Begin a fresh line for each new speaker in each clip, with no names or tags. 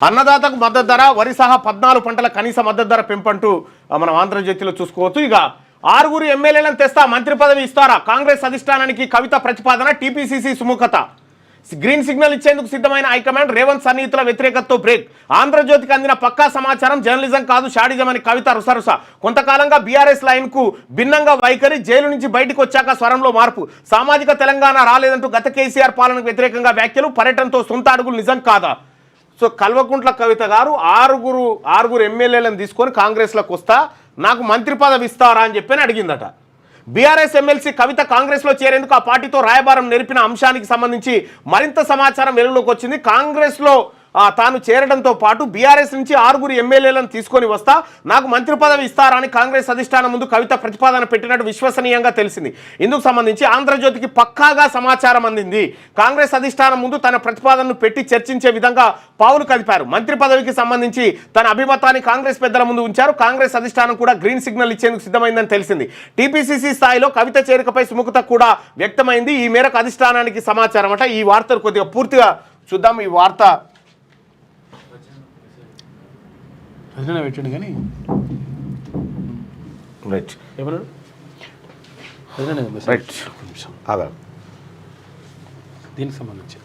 అన్నదాతకు మద్దతు ధర, వరి సహా 14 పంటల కనీస మద్దతు ధర పెంపంటూ మనం ఆంధ్రజ్యోతిలో చూసుకోవచ్చు. ఇక 6 ఎమ్మెల్యేలను తెస్తా, మంత్రి పదవి ఇస్తారా? కాంగ్రెస్ అధిష్టానానికి కవిత ప్రతిపాదన. టీపీసీసీ సుముఖత. గ్రీన్ సిగ్నల్ ఇచ్చేందుకు సిద్ధమైన హైకమాండ్. రేవంత్ సన్నిహితుల వ్యతిరేకతతో బ్రేక్. ఆంధ్రజ్యోతికి అందిన పక్కా సమాచారం జర్నలిజం కాదు షాడిజం అని కవిత రుసరుస. కొంతకాలంగా బీఆర్ఎస్ లైన్ కు భిన్నంగా వైఖరి. జైలు నుంచి బయటకు వచ్చాక స్వరంలో మార్పు. సామాజిక తెలంగాణ రాలేదంటూ గత కేసీఆర్ పాలనకు వ్యతిరేకంగా వ్యాఖ్యలు. పర్యటనతో సొంత అడుగులు నిజం కాదా? సో కల్వకుంట్ల కవిత గారు ఆరుగురు ఎమ్మెల్యేలను తీసుకొని కాంగ్రెస్లోకి వస్తా, నాకు మంత్రి పదవి ఇస్తారా అని చెప్పని అడిగిందట. బీఆర్ఎస్ ఎమ్మెల్సీ కవిత కాంగ్రెస్లో చేరేందుకు ఆ పార్టీతో రాయబారం నేర్పిన అంశానికి సంబంధించి మరింత సమాచారం వెలుగులోకి వచ్చింది. కాంగ్రెస్లో తాను చేరడంతో పాటు బీఆర్ఎస్ నుంచి 6 ఎమ్మెల్యేలను తీసుకొని వస్తా, నాకు మంత్రి పదవి ఇస్తారా అని కాంగ్రెస్ అధిష్టానం ముందు కవిత ప్రతిపాదన పెట్టినట్టు విశ్వసనీయంగా తెలిసింది. ఇందుకు సంబంధించి ఆంధ్రజ్యోతికి పక్కాగా సమాచారం అందింది. కాంగ్రెస్ అధిష్టానం ముందు తన ప్రతిపాదనను పెట్టి చర్చించే విధంగా పావులు కదిపారు. మంత్రి పదవికి సంబంధించి తన అభిమతాన్ని కాంగ్రెస్ పెద్దల ముందు ఉంచారు. కాంగ్రెస్ అధిష్టానం కూడా గ్రీన్ సిగ్నల్ ఇచ్చేందుకు సిద్ధమైందని తెలిసింది. టీపీసీసీ స్థాయిలో కవిత చేరికపై సుముఖత కూడా వ్యక్తమైంది. ఈ మేరకు అధిష్టానానికి సమాచారం అట. ఈ వార్తను కొద్దిగా పూర్తిగా చూద్దాం. ఈ వార్త
పెట్టండి కానీ
రైట్
ఏమన్నాడు
రైట్
దీనికి సంబంధించి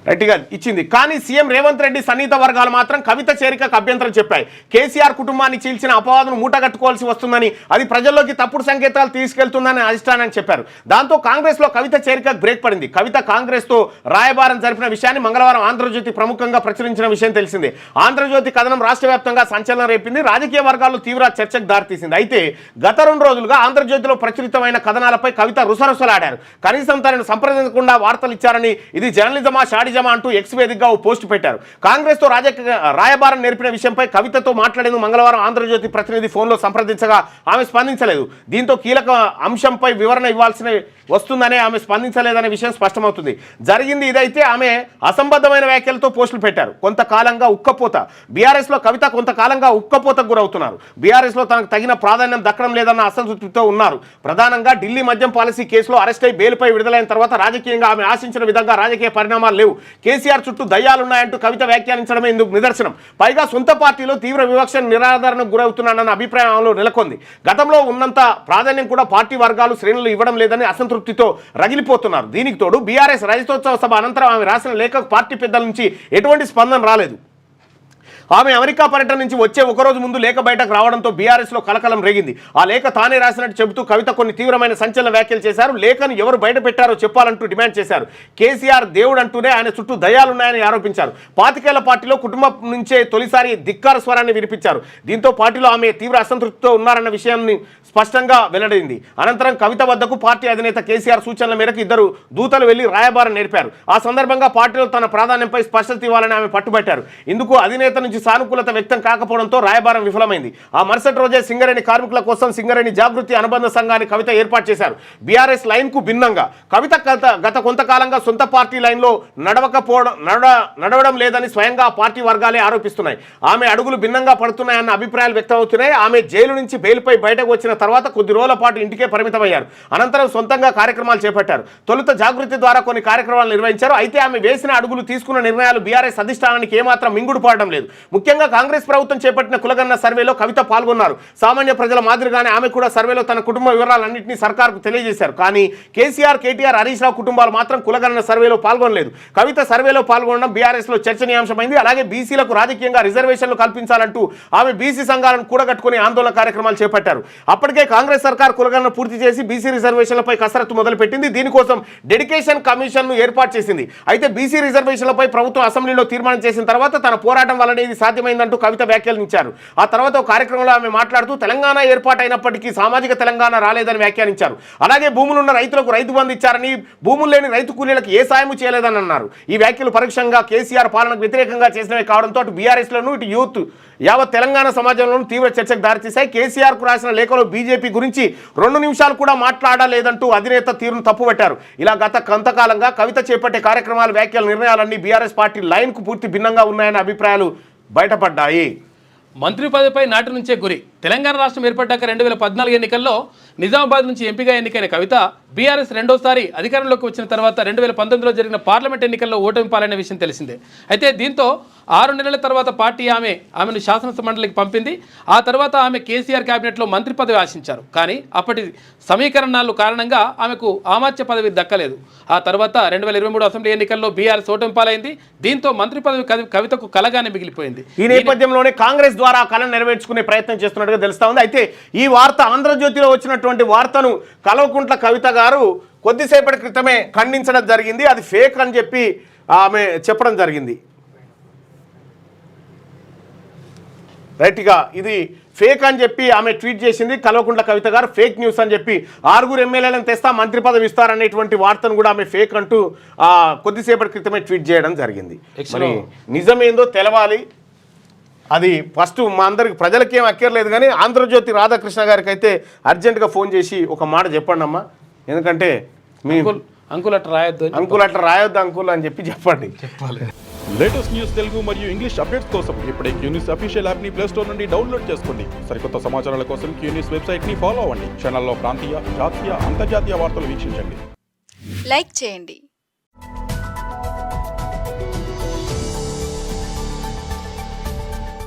రైట్గా ఇచ్చింది. కానీ సీఎం రేవంత్ రెడ్డి సన్నిహిత వర్గాలు మాత్రం కవిత చేరికకు అభ్యంతరం చెప్పాయి. కేసీఆర్ కుటుంబాన్ని చీల్చిన అపవాదును మూటగట్టుకోవాల్సి వస్తుందని, అది ప్రజల్లోకి తప్పుడు సంకేతాలు తీసుకెళ్తుందని అధిష్టానాన్ని చెప్పారు. దాంతో కాంగ్రెస్లో కవిత చేరికకు బ్రేక్ పడింది. కవిత కాంగ్రెస్తో రాయబారం జరిపిన విషయాన్ని మంగళవారం ఆంధ్రజ్యోతి ప్రముఖంగా ప్రచురించిన విషయం తెలిసిందే. ఆంధ్రజ్యోతి కథనం రాష్ట్ర వ్యాప్తంగా సంచలనం రేపింది. రాజకీయ వర్గాల్లో తీవ్ర చర్చకు దారితీసింది. అయితే గత 2 రోజులుగా ఆంధ్రజ్యోతిలో ప్రచురితమైన కథనాలపై కవిత రుసరుసలాడారు. కనీసం తనను సంప్రదించకుండా వార్తలు ఇచ్చారని, ఇది జర్నలిజమా షాడిజమా అంటూ ఎక్స్ వేదికగా ఓ పోస్ట్ పెట్టారు. కాంగ్రెస్ తో రాయబారం నేర్పిన విషయంపై కవితతో మాట్లాడేందుకు మంగళవారం ఆంధ్రజ్యోతి ప్రతినిధి ఫోన్లో సంప్రదించగా ఆమె స్పందించలేదు. దీంతో కీలక అంశంపై వివరణ ఇవ్వాల్సిన వస్తుందనే ఆమె స్పందించలేదనే విషయం స్పష్టమవుతుంది. జరిగింది ఇదైతే ఆమె అసంబద్ధమైన వ్యాఖ్యలతో పోస్టులు పెట్టారు. కొంతకాలంగా ఉక్కపోత. బీఆర్ఎస్లో కవిత కొంతకాలంగా ఉక్కపోతకు గురవుతున్నారు. బీఆర్ఎస్లో తనకు తగిన ప్రాధాన్యం దక్కడం లేదన్న అసంతృప్తితో ఉన్నారు. ప్రధానంగా ఢిల్లీ మద్యం పాలసీ కేసులో అరెస్ట్ అయి బెయిల్పై విడుదలైన తర్వాత రాజకీయంగా ఆమె ఆశించిన విధంగా రాజకీయ పరిణామాలు లేవు. కేసీఆర్ చుట్టూ దయ్యాలున్నాయంటూ కవిత వ్యాఖ్యానించడమే ఇందుకు నిదర్శనం. పైగా సొంత పార్టీలో తీవ్ర వివక్ష నిరాదరణకు గురవుతున్నానన్న అభిప్రాయంలో నెలకొంది. గతంలో ఉన్నంత ప్రాధాన్యం కూడా పార్టీ వర్గాలు శ్రేణులు ఇవ్వడం లేదని అసంతృప్తితో రగిలిపోతున్నారు. దీనికి తోడు బీఆర్ఎస్ రజతోత్సవ సభ అనంతరం ఆమె రాసిన లేఖకు పార్టీ పెద్దల నుంచి ఎటువంటి స్పందన రాలేదు. ఆమె అమెరికా పర్యటన నుంచి వచ్చే ఒకరోజు ముందు లేఖ బయటకు రావడంతో బీఆర్ఎస్లో కలకలం రేగింది. ఆ లేఖ తానే రాసినట్టు చెబుతూ కవిత కొన్ని తీవ్రమైన సంచలన వ్యాఖ్యలు చేశారు. లేఖను ఎవరు బయట పెట్టారో చెప్పాలంటూ డిమాండ్ చేశారు. కేసీఆర్ దేవుడు అంటూనే ఆయన చుట్టూ దయ్యాలున్నాయని ఆరోపించారు. 25 ఏళ్ల పార్టీలో కుటుంబం నుంచే తొలిసారి ధిక్కార స్వరాన్ని వినిపించారు. దీంతో పార్టీలో ఆమె తీవ్ర అసంతృప్తితో ఉన్నారన్న విషయాన్ని స్పష్టంగా వెల్లడైంది. అనంతరం కవిత వద్దకు పార్టీ అధినేత కేసీఆర్ సూచనల మేరకు 2 దూతలు వెళ్లి రాయబారం నేర్పారు. ఆ సందర్భంగా పార్టీలో తన ప్రాధాన్యంపై స్పష్టత ఇవ్వాలని ఆమె పట్టుబట్టారు. ఇందుకు అధినేత నుంచి సానుకూలత వ్యక్తం కాకపోవడంతో రాయబారం విఫలమైంది. ఆ మరుసటి రోజే సింగరేణి కార్మికుల కోసం సింగరేణి జాగృతి అనుబంధ సంఘాన్ని కవిత ఏర్పాటు చేశారు. బీఆర్ఎస్ లైన్ కు భిన్నంగా కవిత గత కొంతకాలంగా సొంత పార్టీ లైన్ లో నడవడం లేదని స్వయంగా పార్టీ వర్గాలే ఆరోపిస్తున్నాయి. ఆమె అడుగులు భిన్నంగా పడుతున్నాయన్న అభిప్రాయాలు వ్యక్తమవుతున్నాయి. ఆమె జైలు నుంచి బెయిల్పై బయటకు వచ్చిన తర్వాత కొద్ది రోజుల పాటు ఇంటికే పరిమితమయ్యారు. అనంతరం సొంతంగా కార్యక్రమాలు చేపట్టారు. తొలుత జాగృతి ద్వారా కొన్ని కార్యక్రమాలు నిర్వహించారు. అయితే ఆమె వేసిన అడుగులు, తీసుకున్న నిర్ణయాలు బీఆర్ఎస్ అధిష్టానానికి ఏమాత్రం మింగుడు పడడం లేదు. ముఖ్యంగా కాంగ్రెస్ ప్రభుత్వం చేపట్టిన కులగణన సర్వేలో కవిత పాల్గొన్నారు. సామాన్య ప్రజల మాదిరిగానే ఆమె కూడా సర్వేలో తన కుటుంబ వివరాలన్నింటినీ సర్కార్కు తెలియజేశారు. కానీ కేసీఆర్, కేటీఆర్, హరీష్ రావు కుటుంబాలు మాత్రం కులగణన సర్వేలో పాల్గొనలేదు. కవిత సర్వేలో పాల్గొనడం బీఆర్ఎస్లో చర్చనీయాంశమైంది. అలాగే బీసీలకు రాజకీయంగా రిజర్వేషన్లు కల్పించాలంటూ ఆమె బీసీ సంఘాలను కూడగట్టుకుని ఆందోళన కార్యక్రమాలు చేపట్టారు. అప్పటికే కాంగ్రెస్ సర్కార్ కులగణన పూర్తి చేసి బీసీ రిజర్వేషన్లపై కసరత్తు మొదలుపెట్టింది. దీనికోసం డెడికేషన్ కమిషన్ను ఏర్పాటు చేసింది. అయితే బీసీ రిజర్వేషన్లపై ప్రభుత్వం అసెంబ్లీలో తీర్మానం చేసిన తర్వాత తన పోరాటం వల్లనే ఇది సాధ్యమైందంటూ కవిత వ్యాఖ్యానించారు. ఆ తర్వాత ఒక కార్యక్రమంలో ఆమె మాట్లాడుతూ తెలంగాణ ఏర్పాటైనప్పటికీ సామాజిక తెలంగాణ రాలేదని వ్యాఖ్యానించారు. అలాగే భూములున్న రైతులకు రైతు బంధు ఇచ్చారని, భూములు లేని రైతు కూలీలకు ఏ సాయము చేయలేదని అన్నారు. ఈ వ్యాఖ్యలు పరోక్షంగా కేసీఆర్ పాలనకు వ్యతిరేకంగా చేసినవి కావడంతో అటు బీఆర్ఎస్లను, ఇటు యూత్, యావత్ తెలంగాణ సమాజంలోనూ తీవ్ర చర్చకు దారితీశాయి. కేసీఆర్కు రాసిన లేఖలో బీజేపీ గురించి 2 నిమిషాలు కూడా మాట్లాడలేదంటూ అధినేత తీరును తప్పుపట్టారు. ఇలా గత కొంతకాలంగా కవిత చేపట్టే కార్యక్రమాలు, వ్యాఖ్యల, నిర్ణయాలన్నీ బీఆర్ఎస్ పార్టీ లైన్కు పూర్తి భిన్నంగా ఉన్నాయన్న అభిప్రాయాలు బయటపడ్డాయి.
మంత్రి పదవిపై నాటి నుంచే గురి. తెలంగాణ రాష్ట్రం ఏర్పడ్డాక 2014 ఎన్నికల్లో నిజామాబాద్ నుంచి ఎంపీగా ఎన్నికైన కవిత బీఆర్ఎస్ రెండోసారి అధికారంలోకి వచ్చిన తర్వాత 2019లో జరిగిన పార్లమెంట్ ఎన్నికల్లో ఓటమి పాలైన విషయం తెలిసిందే. అయితే దీంతో 6 నెలల తర్వాత పార్టీ ఆమెను శాసనసభ మండలికి పంపింది. ఆ తర్వాత ఆమె కేసీఆర్ కేబినెట్లో మంత్రి పదవి ఆశించారు. కానీ అప్పటి సమీకరణాలు కారణంగా ఆమెకు ఆమాత్య పదవి దక్కలేదు. ఆ తర్వాత 2023 అసెంబ్లీ ఎన్నికల్లో బీఆర్ఎస్ ఓటమి పాలైంది. దీంతో మంత్రి పదవి కవితకు కలగానే మిగిలిపోయింది.
ఈ నేపథ్యంలోనే కాంగ్రెస్ ద్వారా ఆ కళను నెరవేర్చుకునే ప్రయత్నం చేస్తున్నట్టుగా తెలుస్తా ఉంది. అయితే ఈ వార్త ఆంధ్రజ్యోతిలో వచ్చినటువంటి వార్తను కల్వకుంట్ల కవిత గారు కొద్దిసేపటి క్రితమే ఖండించడం జరిగింది. అది ఫేక్ అని చెప్పి ఆమె చెప్పడం జరిగింది. రైట్గా ఇది ఫేక్ అని చెప్పి ఆమె ట్వీట్ చేసింది. కల్వకుంట్ల కవిత గారు ఫేక్ న్యూస్ అని చెప్పి 6 ఎమ్మెల్యేలను తెస్తా మంత్రి పదవి ఇస్తారనేటువంటి వార్తను కూడా ఆమె ఫేక్ అంటూ కొద్దిసేపటి క్రితమే ట్వీట్ చేయడం జరిగింది. మరి నిజమేందో తెలవాలి. అది ఫస్ట్ మా అందరికి ప్రజలకి ఏం అక్కర్లేదు, కానీ ఆంధ్రజ్యోతి రాధాకృష్ణ గారికి అయితే అర్జెంటుగా ఫోన్ చేసి ఒక మాట చెప్పండి అమ్మా, ఎందుకంటే మీ
అంకుల్ అట్లా రాయొద్దు
అంకుల్ అని చెప్పండి.
చెప్పాలి.
లేటెస్ట్ న్యూస్ తెలుగు మరియు ఇంగ్లీష్ అప్డేట్స్ కోసం ఇప్పుడే క్యూన్యూస్ అఫీషియల్ యాప్ ని ప్లే స్టోర్ నుండి డౌన్లోడ్ చేసుకోండి. సరికొత్త సమాచారాల కోసం క్యూన్యూస్ వెబ్సైట్ ని ఫాలో అవ్వండి. ఛానల్లో ప్రాంతీయ, జాతీయ, అంతర్జాతీయ వార్తలు వీక్షించండి.
లైక్ చేయండి.